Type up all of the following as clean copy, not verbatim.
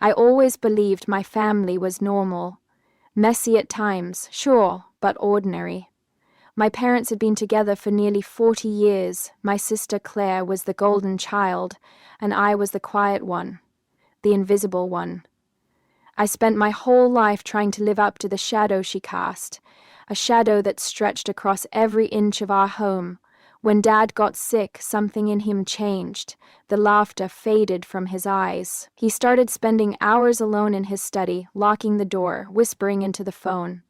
I always believed my family was normal. Messy at times, sure, but ordinary. My parents had been together for nearly 40 years. My sister Claire was the golden child, and I was the quiet one, the invisible one. I spent my whole life trying to live up to the shadow she cast, a shadow that stretched across every inch of our home. When Dad got sick, something in him changed. The laughter faded from his eyes. He started spending hours alone in his study, locking the door, whispering into the phone.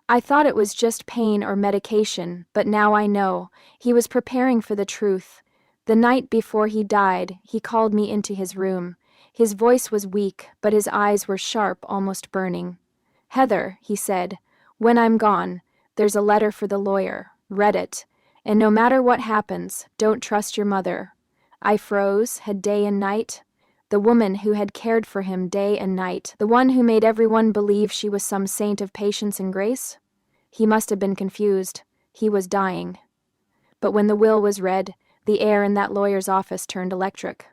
I thought it was just pain or medication, but now I know. He was preparing for the truth. The night before he died, he called me into his room. His voice was weak, but his eyes were sharp, almost burning. "Heather," he said, "when I'm gone, there's a letter for the lawyer. Read it. And no matter what happens, don't trust your mother." I froze, had day and night. The woman who had cared for him day and night, the one who made everyone believe she was some saint of patience and grace? He must have been confused. He was dying. But when the will was read, the air in that lawyer's office turned electric.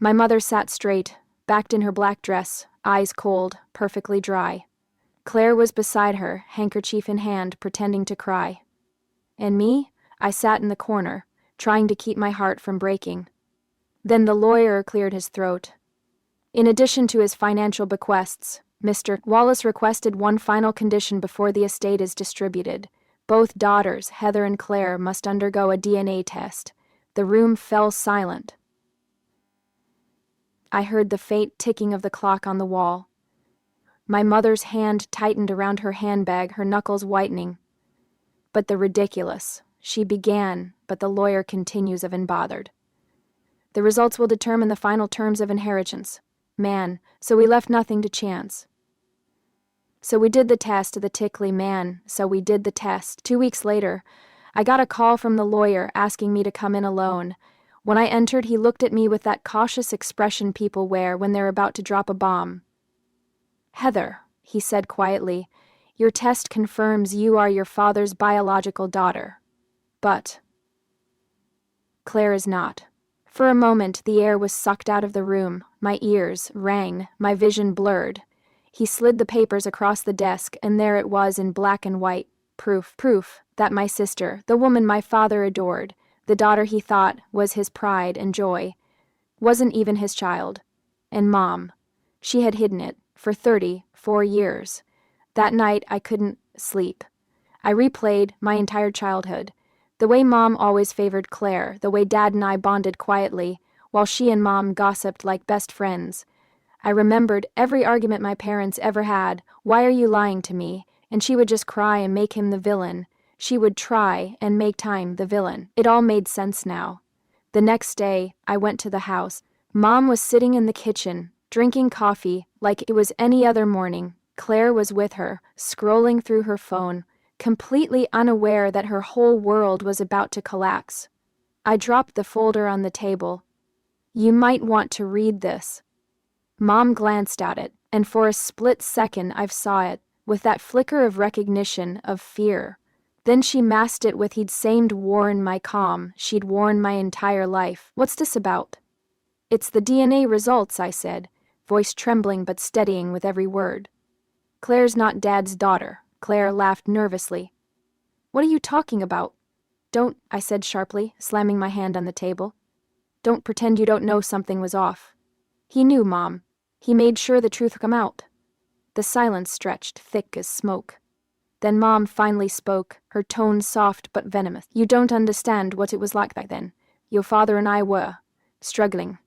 My mother sat straight, backed in her black dress, eyes cold, perfectly dry. Claire was beside her, handkerchief in hand, pretending to cry. And me? I sat in the corner, trying to keep my heart from breaking. Then the lawyer cleared his throat. In addition to his financial bequests, Mr. Wallace requested one final condition before the estate is distributed. Both daughters, Heather and Claire, must undergo a DNA test. The room fell silent. I heard the faint ticking of the clock on the wall. My mother's hand tightened around her handbag, her knuckles whitening. "But the ridiculous," she began, but the lawyer continues of unbothered. "The results will determine the final terms of inheritance. Man, so we left nothing to chance." So we did the test, the tickly man, so we did the test. 2 weeks later, I got a call from the lawyer asking me to come in alone. When I entered, he looked at me with that cautious expression people wear when they're about to drop a bomb. "Heather," he said quietly, "your test confirms you are your father's biological daughter. But Claire is not." For a moment, the air was sucked out of the room. My ears rang, my vision blurred. He slid the papers across the desk, and there it was in black and white. Proof that my sister, the woman my father adored, the daughter he thought was his pride and joy, wasn't even his child. And Mom, she had hidden it for 34 years. That night, I couldn't sleep. I replayed my entire childhood. The way Mom always favored Claire, the way Dad and I bonded quietly, while she and Mom gossiped like best friends. I remembered every argument my parents ever had. "Why are you lying to me?" And she would just cry and make him the villain. She would try and make time the villain. It all made sense now. The next day, I went to the house. Mom was sitting in the kitchen, drinking coffee like it was any other morning. Claire was with her, scrolling through her phone, completely unaware that her whole world was about to collapse. I dropped the folder on the table. "You might want to read this." Mom glanced at it, and for a split second I saw it, with that flicker of recognition, of fear. Then she masked it with "He'd seemed worn my calm, she'd worn my entire life. What's this about?" "It's the DNA results," I said, voice trembling but steadying with every word. "Claire's not Dad's daughter." Claire laughed nervously. "What are you talking about?" "Don't," I said sharply, slamming my hand on the table. "Don't pretend you don't know something was off." He knew, Mom. He made sure the truth would come out. The silence stretched, thick as smoke. Then Mom finally spoke, her tone soft but venomous. "You don't understand what it was like back then. Your father and I were struggling.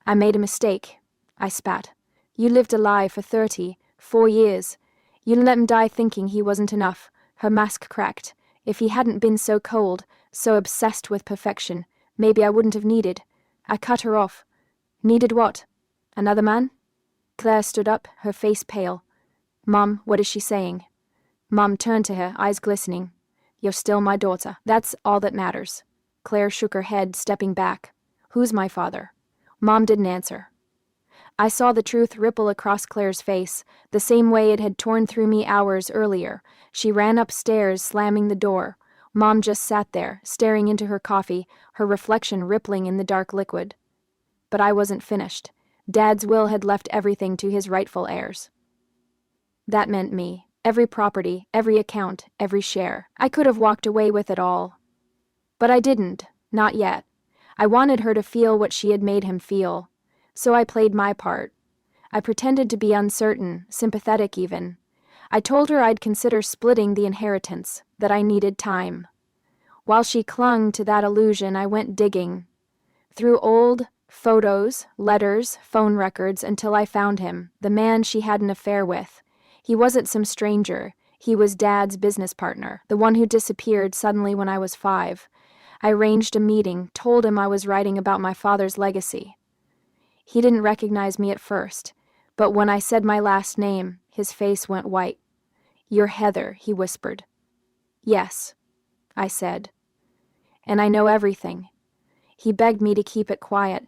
I made a mistake." I spat. "You lived a lie for 34 years. You let him die thinking he wasn't enough." Her mask cracked. "If he hadn't been so cold, so obsessed with perfection, maybe I wouldn't have needed." I cut her off. "Needed what? Another man?" Claire stood up, her face pale. "Mom, what is she saying?" Mom turned to her, eyes glistening. "You're still my daughter. That's all that matters." Claire shook her head, stepping back. "Who's my father?" Mom didn't answer. I saw the truth ripple across Claire's face, the same way it had torn through me hours earlier. She ran upstairs, slamming the door. Mom just sat there, staring into her coffee, her reflection rippling in the dark liquid. But I wasn't finished. Dad's will had left everything to his rightful heirs. That meant me. Every property, every account, every share. I could have walked away with it all. But I didn't. Not yet. I wanted her to feel what she had made him feel. So I played my part. I pretended to be uncertain, sympathetic even. I told her I'd consider splitting the inheritance, that I needed time. While she clung to that illusion, I went digging. Through old photos, letters, phone records, until I found him, the man she had an affair with. He wasn't some stranger. He was Dad's business partner, the one who disappeared suddenly when I was 5. I arranged a meeting, told him I was writing about my father's legacy. He didn't recognize me at first, but when I said my last name, his face went white. "You're Heather," he whispered. "Yes," I said. "And I know everything." He begged me to keep it quiet.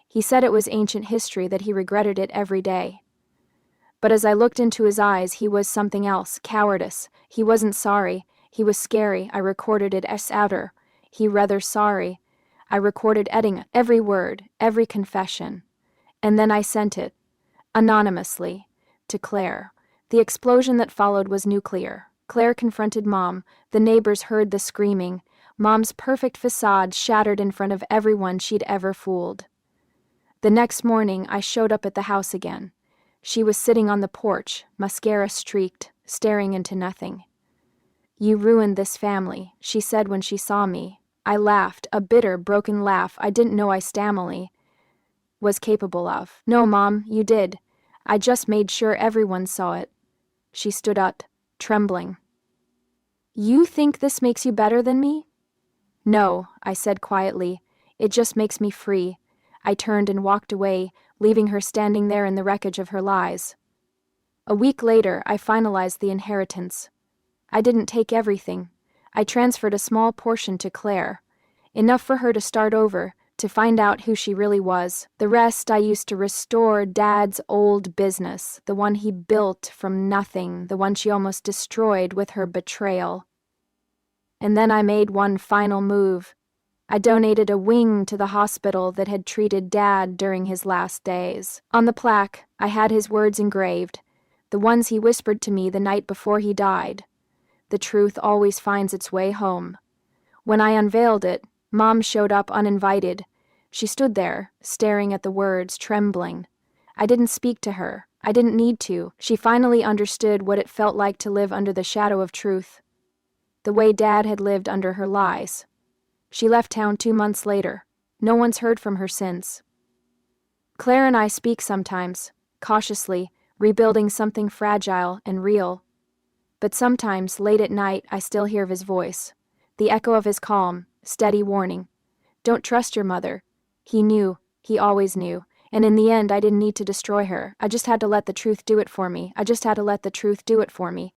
He said it was ancient history, that he regretted it every day. But as I looked into his eyes, he was something else, cowardice. He wasn't sorry. He was scary. I recorded it as outer. He rather sorry. I recorded every word, every confession. And then I sent it, anonymously, to Claire. The explosion that followed was nuclear. Claire confronted Mom. The neighbors heard the screaming. Mom's perfect facade shattered in front of everyone she'd ever fooled. The next morning, I showed up at the house again. She was sitting on the porch, mascara streaked, staring into nothing. "You ruined this family," she said when she saw me. I laughed, a bitter, broken laugh I didn't know I was capable of. "No, Mom, you did. I just made sure everyone saw it." She stood up, trembling. "You think this makes you better than me?" "No," I said quietly. "It just makes me free." I turned and walked away, leaving her standing there in the wreckage of her lies. A week later, I finalized the inheritance. I didn't take everything. I transferred a small portion to Claire, enough for her to start over, to find out who she really was. The rest I used to restore Dad's old business, the one he built from nothing, the one she almost destroyed with her betrayal. And then I made one final move. I donated a wing to the hospital that had treated Dad during his last days. On the plaque, I had his words engraved, the ones he whispered to me the night before he died. "The truth always finds its way home." When I unveiled it, Mom showed up uninvited. She stood there, staring at the words, trembling. I didn't speak to her. I didn't need to. She finally understood what it felt like to live under the shadow of truth, the way Dad had lived under her lies. She left town 2 months later. No one's heard from her since. Claire and I speak sometimes, cautiously, rebuilding something fragile and real. But sometimes, late at night, I still hear his voice, the echo of his calm, steady warning. "Don't trust your mother." He knew. He always knew. And in the end, I didn't need to destroy her. I just had to let the truth do it for me.